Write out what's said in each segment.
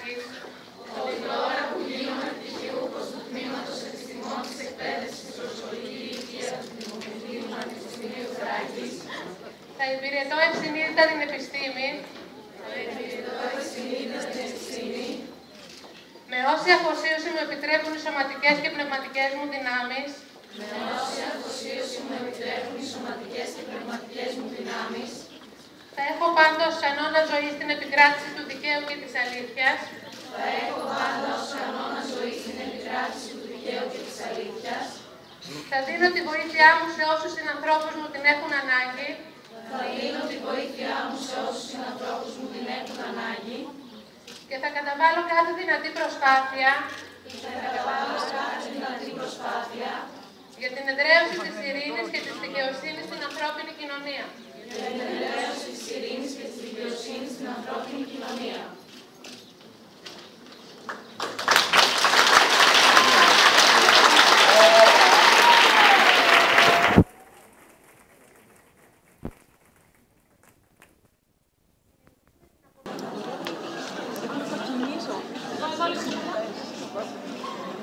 Θεσσαλονίκης ότι τώρα που γίνομαι πτυχιούχος του Τμήματος Επιστημών της Εκπαίδευσης στη Προσχολική Ηλικία του Δημοκρατίου Πανεπιστημίου Θράκης θα υπηρετώ ευσυνείδητα την επιστήμη με όση αφοσίωση μου επιτρέπουν οι σωματικές και πνευματικές μου δυνάμεις θα έχω πάντως κανόνα ζωής στην επικράτηση του δικαίου και της αλήθειας. Θα δίνω τη βοήθειά μου σε όσους συνανθρώπους μου την έχουν ανάγκη. Και θα καταβάλω κάθε δυνατή προσπάθεια για την εδραίωση της ειρήνης και της δικαιοσύνης στην ανθρώπινη κοινωνία.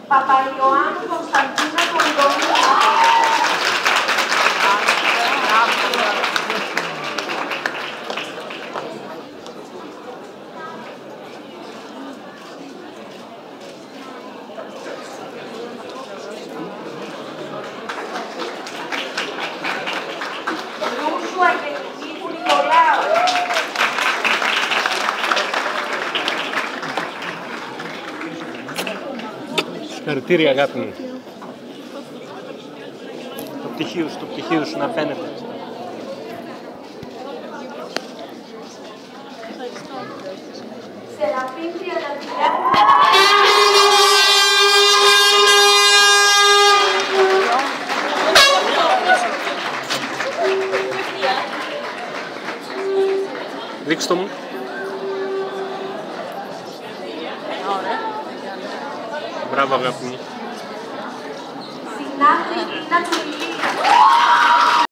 Παπαϊωάννου Κωνσταντίνα Κοντονού. Ρούσου Αγγελική Νικολάου. Συγχαρητήρια, αγάπη μου. Το πτυχίο σου να φαίνεται. Σεραφείμ Τριανταφυλιά. Δείξτε το μου. Μπράβο, αγάπη μου. Συνάφη Κίνα του Ηλίου.